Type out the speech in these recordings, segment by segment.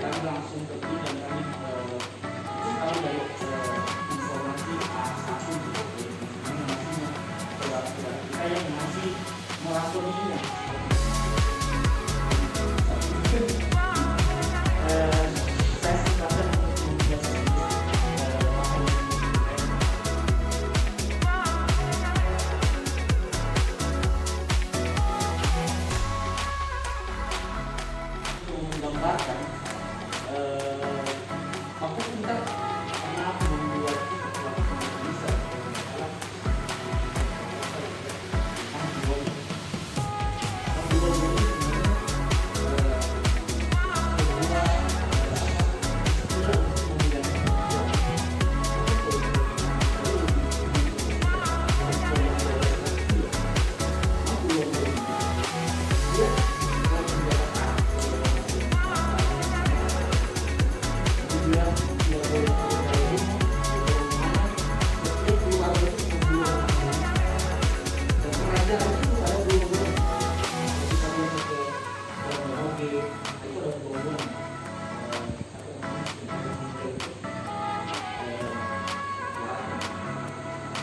kami langsung pergi dan kami tahu dari informasi A1 saudara-saudara kita yang masih melakoninya. Saya silakan untuk menjelaskan menggambarkan apa kita kenapa membuat bisa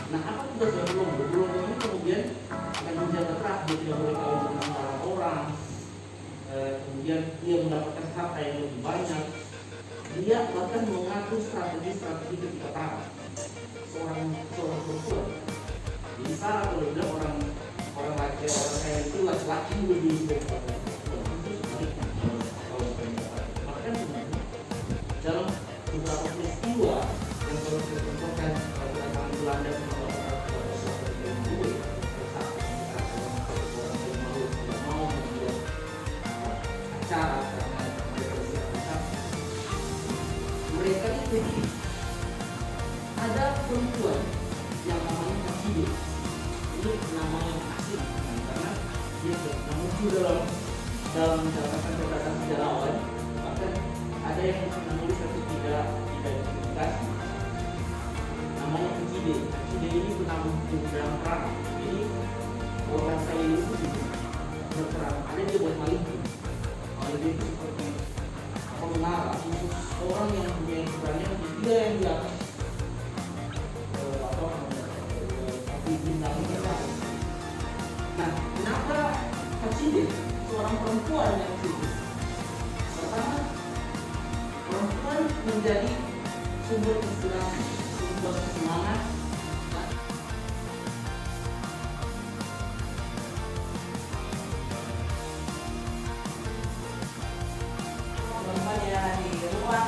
nah, apa tugas dari Belonggo? Belonggo ini kemudian akan menjaga keras, dia tidak boleh kawin dengan para orang, kemudian dia mendapatkan harta yang lebih banyak. Dia bahkan mengatur strategi ketika perang. Seorang perempuan. Jadi Sarah kalau bilang orang kaya itu laki-laki lebih daripada perempuan. Itu sebaliknya kalau bahkan sebenarnya dalam beberapa peristiwa yang perlu dicontohkan kedatangan Belanda cara karena mereka itu ada perempuan yang namanya Kasih. Ini nama yang asing karena dia sudah muncul dalam catatan sejarawan, bahkan ada yang menulis tapi tidak identifikasi. Namanya Kasih. Kasih ini pernah muncul dalam perang. Jadi orang saya itu berperang, ada dia buat maling. Lebih seperti mengarah khusus orang yang punya keberanian tidak yang di atas tapi bintangnya lain. Nah, kenapa Kasih seorang perempuan yang sibuk? Pertama, perempuan menjadi sumber inspirasi, sumber semangat.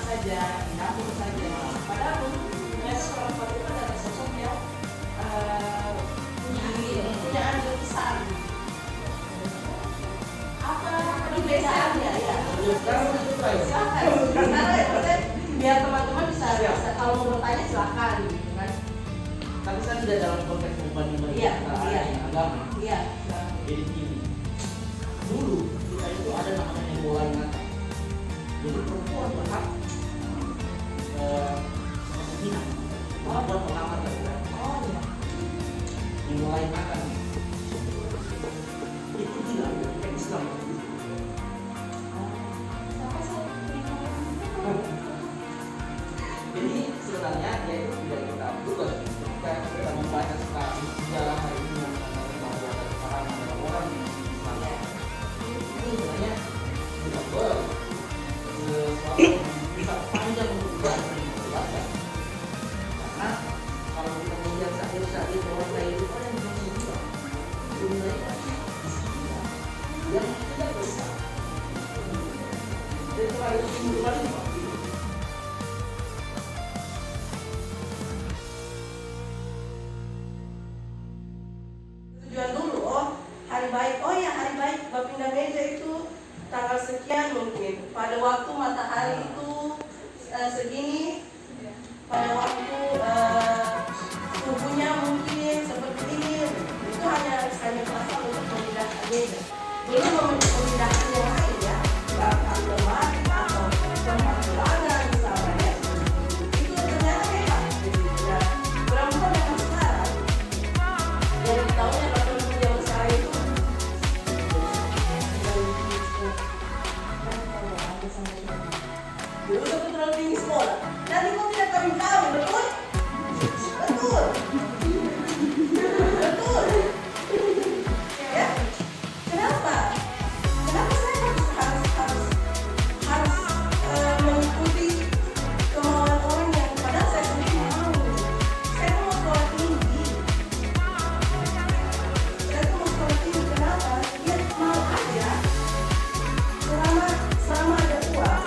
Saja, di dapur saja. Padahal seorang perempuan adalah sosok yang punya andil besar. Apa perbedaannya ya? Silakan. Biar teman-teman bisa kalau mau bertanya silakan, gitu kan? Tapi saya tidak dalam konteks membanding agama. Iya. Jadi ini dulu kita itu ada namanya mulai ngata. Jadi perempuan berhak menghina, buat pengamat kan? Oh iya. Dimulai makan. Itu tidak ada Islam. Jadi sebenarnya ya itu tidak kita tugas. Kita membaca sekali sejarah hari ini yang bahwa sekarang ada orang yang misalnya itu sebenarnya tidak boleh sesuatu yang bisa panjang untuk dibaca. Karena kalau kita melihat syair-syair orang lain itu kan yang bisa jumlahnya pasti yang tidak besar. Jadi kalau itu timbul lagi tujuan dulu, hari baik, hari baik berpindah meja itu tanggal sekian mungkin, pada waktu matahari itu segini, pada waktu tubuhnya mungkin seperti ini. Itu hanya pasal untuk memindahkan meja, belum memindahkan yang lain ya, bahkan lemari atau tempat ruangan misalnya ya. Itu ternyata hebat ya. Perempuan yang sekarang yang tahunnya 80 yang sekarang itu Dulu dapat terlalu tinggi sekolah. Nanti kau tidak kawin-kawin, betul? Betul. Betul. Ya? Kenapa? Kenapa saya harus mengikuti kemauan orang yang padahal saya sendiri mau. Saya mau sekolah tinggi. Saya mau sekolah tinggi. Kenapa? Dia mau aja. Selama ada uang.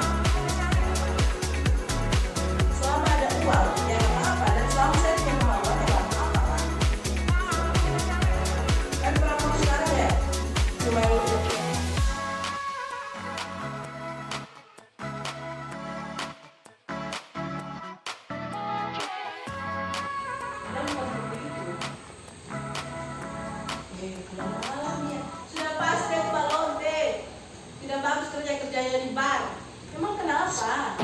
Selama ada uang, ya nggak apa-apa. Dan selama saya punya kemauan, ya nggak apa-apa kan. Kan kalau sekarang ya cuma yang dan bukan seperti itu. Kalau malam ya sudah pasti Pak Lonte tidak bagus kerjanya di bar. Emang kenapa?